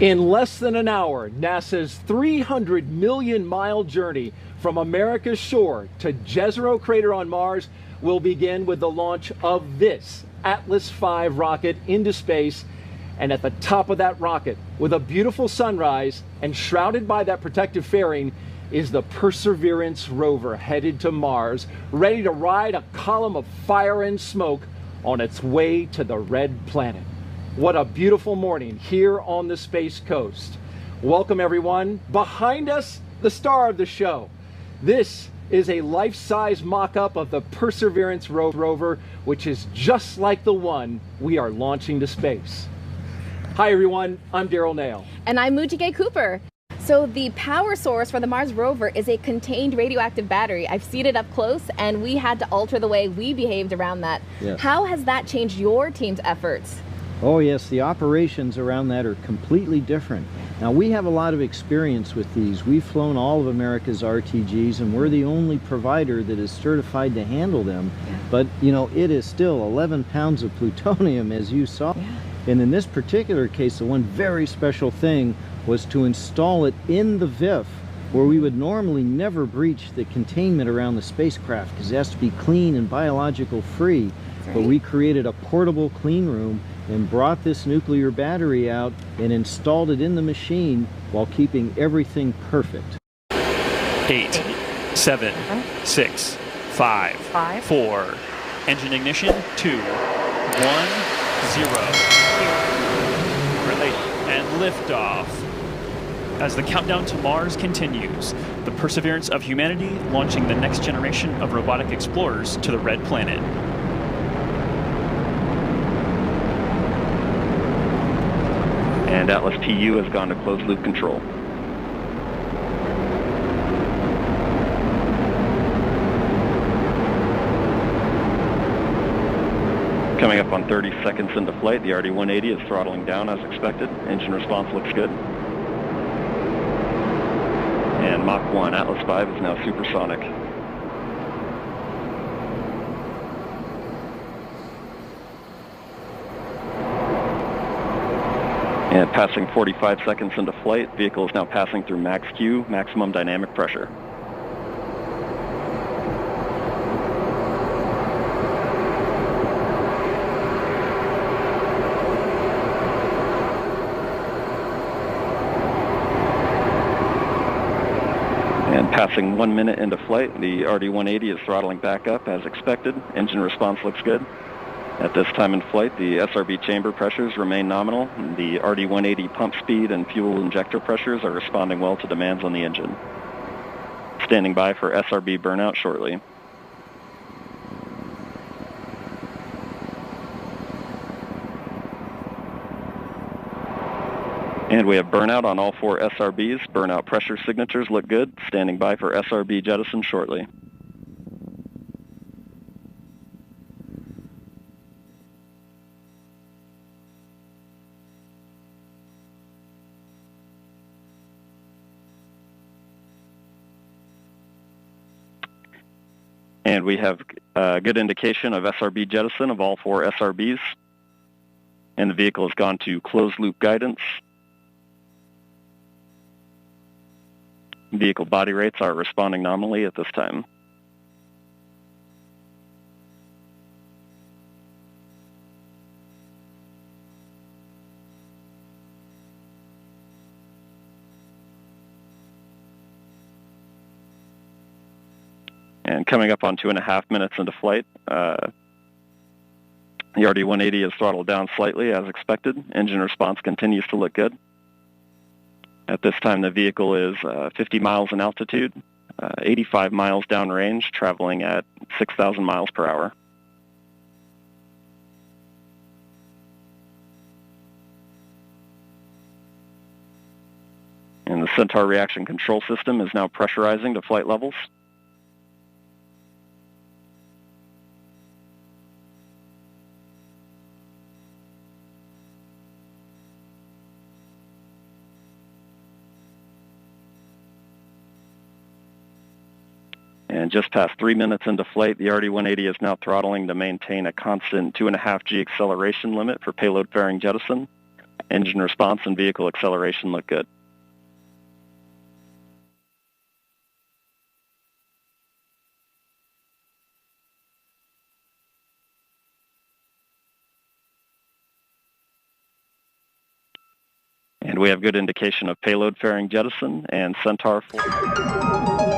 In less than an hour, NASA's 300 million mile journey from America's shore to Jezero Crater on Mars will begin with the launch of this Atlas V rocket into space. And at the top of that rocket, with a beautiful sunrise and shrouded by that protective fairing, is the Perseverance rover headed to Mars, ready to ride a column of fire and smoke on its way to the red planet. What a beautiful morning here on the Space Coast. Welcome everyone. Behind us, the star of the show. This is a life-size mock-up of the Perseverance rover, which is just like the one we are launching to space. Hi everyone, I'm Daryl Nail. And I'm Mujige Cooper. So the power source for the Mars rover is a contained radioactive battery. I've seen it up close and we had to alter the way we behaved around that. Yes. How has that changed your team's efforts? Oh yes, the operations around that are completely different. Now we have a lot of experience with these. We've flown all of America's RTGs and we're the only provider that is certified to handle them. Yeah. But you know, it is still 11 pounds of plutonium, as you saw. Yeah. And in this particular case, the one very special thing was to install it in the VIF, where we would normally never breach the containment around the spacecraft because it has to be clean and biological free. Right. But we created a portable clean room and brought this nuclear battery out and installed it in the machine while keeping everything perfect. 8, 7, 6, 5, 4, engine ignition, 2, 1, 0. And liftoff. As the countdown to Mars continues, the perseverance of humanity launching the next generation of robotic explorers to the red planet. And Atlas TU has gone to closed loop control. Coming up on 30 seconds into flight, the RD-180 is throttling down as expected. Engine response looks good. And Mach 1, Atlas V is now supersonic. And passing 45 seconds into flight, vehicle is now passing through max Q, maximum dynamic pressure. Passing 1 minute into flight, the RD-180 is throttling back up as expected. Engine response looks good. At this time in flight, the SRB chamber pressures remain nominal. The RD-180 pump speed and fuel injector pressures are responding well to demands on the engine. Standing by for SRB burnout shortly. And we have burnout on all 4 SRBs. Burnout pressure signatures look good. Standing by for SRB jettison shortly. And we have a good indication of SRB jettison of all 4 SRBs. And the vehicle has gone to closed loop guidance. Vehicle body rates are responding nominally at this time. And coming up on 2.5 minutes into flight, the RD-180 is throttled down slightly as expected. Engine response continues to look good. At this time, the vehicle is 50 miles in altitude, 85 miles downrange, traveling at 6,000 miles per hour. And the Centaur reaction control system is now pressurizing to flight levels. And just past 3 minutes into flight, the RD-180 is now throttling to maintain a constant 2.5 G acceleration limit for payload fairing jettison. Engine response and vehicle acceleration look good. And we have good indication of payload fairing jettison and Centaur 4.